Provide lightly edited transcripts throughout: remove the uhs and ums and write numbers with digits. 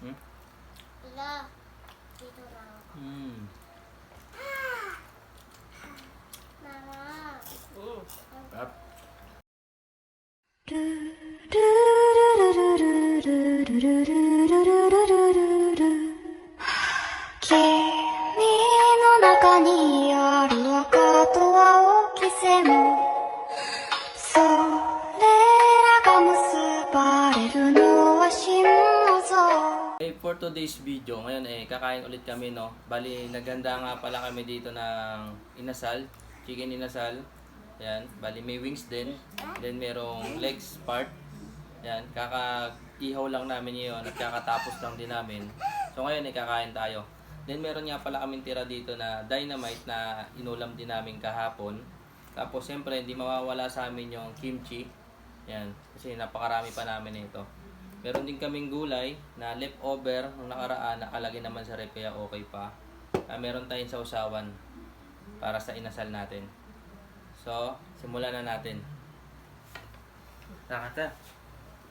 Hmm? Wala. Dito na ako. Mama. Sarap. For today's video, ngayon kakain ulit kami, no. Bali, naganda nga pala kami dito ng inasal, chicken inasal. Yan, bali may wings din, then merong legs part. Yan, kaka-ihaw lang namin yun at kakatapos lang din namin. So ngayon kakain tayo. Then meron nga pala kaming tira dito na dynamite na inulam din namin kahapon. Tapos siyempre hindi mawawala sa amin yung kimchi. Yan, kasi napakarami pa namin nito. Meron din kaming gulay na leftover nung nakaraan, nakalagay naman sa ref kaya okay pa. Meron tayong sausawan para sa inasal natin. So, simulan na natin. Nakata.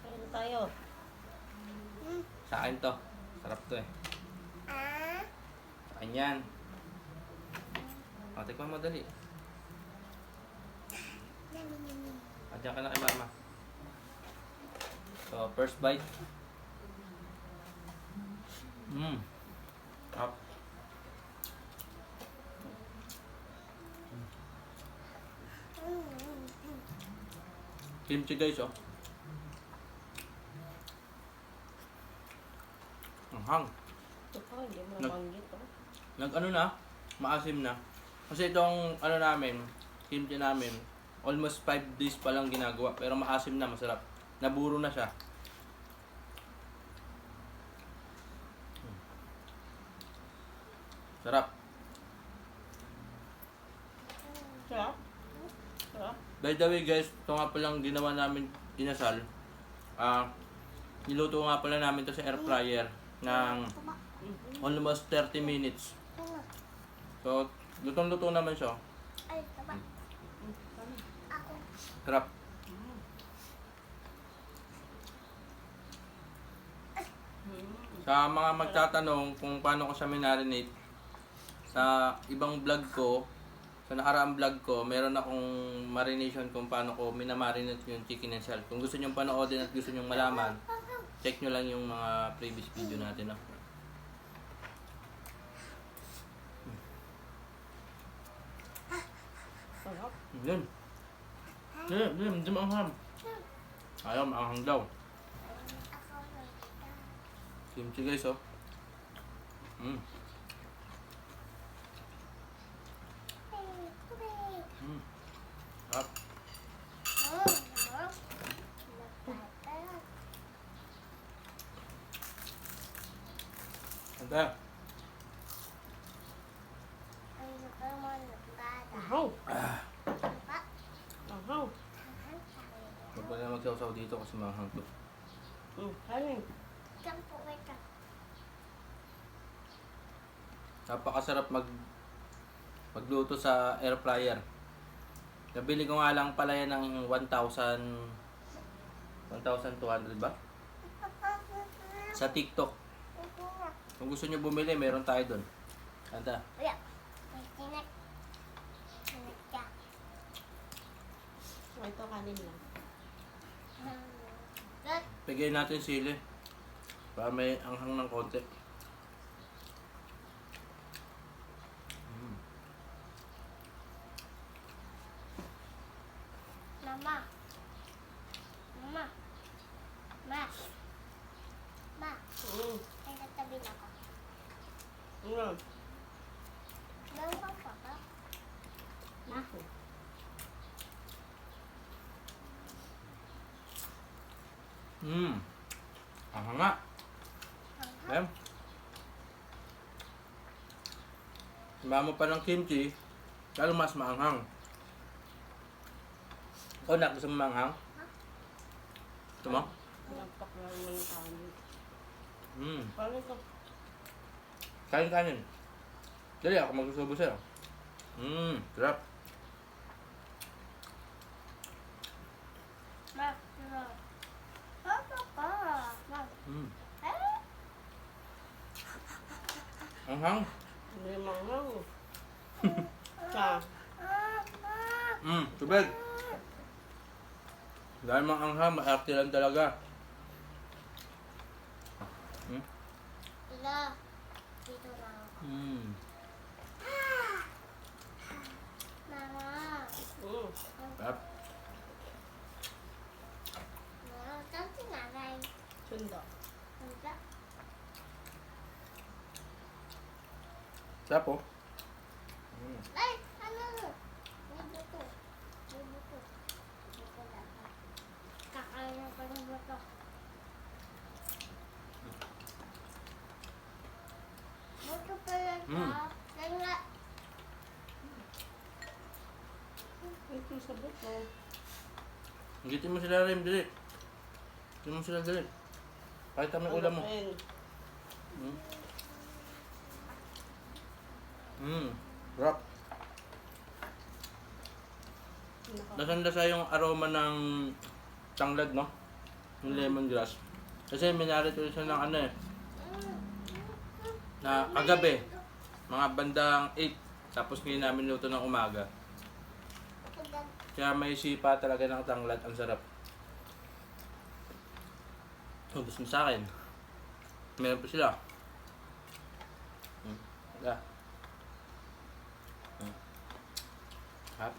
Kain tayo. Sa akin to. Sarap to eh. Sa akin yan. O, tikman mo dali. Diyan ka na kay mama. So, first bite. Up. Kimchi guys, oh. Ang hang. Ito pa, hindi mo Nag- nabanggit. Oh. Nag-ano na, maasim na. Kasi itong ano namin, kimchi namin, almost 5 days pa lang ginagawa. Pero maasim na, masarap. Naburo na siya. Sarap. Sarap? Sarap? By the way guys, ito nga palang ginawa namin inasal. Niluto nga pala namin to sa air fryer ng almost 30 minutes. So, lutong-luto naman siya. Ay, taba. Ako. Sarap. Sa mga magtatanong kung paano ko siya minarinate, sa ibang vlog ko, sa nakaraang vlog ko, meron akong marination kung paano ko minamarinate yung chicken and shell. Kung gusto nyo panoodin at gusto nyo malaman, check nyo lang yung mga previous video natin. No? Sarap? Yun. Hindi maanghang. Ayaw, maanghang daw. Ako na. Kimchi guys, oh. Sarap. Ante. Ahaw! Ahaw! Huwag pa na magsawsaw dito kasi maanghang to. Kanin. Napakasarap magluto sa air fryer. Nabili ko nga lang pala yan ng 1,200 ba? Sa TikTok. Kung gusto nyo bumili, meron tayo dun. Anta. Ito kanin lang. Pigay natin sili. Para may anghang ng konti. Mama. Mama. Ma. Ma. Ay, natabi na ako. Ano? Dalawa pa ba? Ako. Anghang nga. Ayan. Samahan mo pa ng kimchi, lalo mas maanghang. Ikaw na, gusto mo maanghang? Gusto mo? Napak lang ng kanin. Mm. Paano ito? Kain. Dali, ako magsusubo sa'yo. Sarap. Ma. Ma. Papa pa. Ma. Anghang. Hindi manghang. Ka. Tubig. Dahil mga anghang, maarte lang talaga. Ila. Dito na ako. Mama. Sarap. Mama, saan si nanay? Sundo. Wala. Sarap oh. Ay, ano? May buto. May buto. Buto dapat. Kakain ko ng buto. Buto pala siya. Kaya Ito sa buto. Gitin mo sila rin, dali. Gitin mo sila dali. Pakita mo yung ulam mo. Pen. Sarap. Lasang-lasa yung aroma ng tanglad, no? Yung lemongrass. Kasi minarit ko siya ng ano eh. Na kagabi. Mga bandang 8. Tapos ngayon namin luto ng umaga. Kaya may sipa talaga ng tanglad. Ang sarap. Ubus mo sa akin. Meron pa sila. Wala. Hap.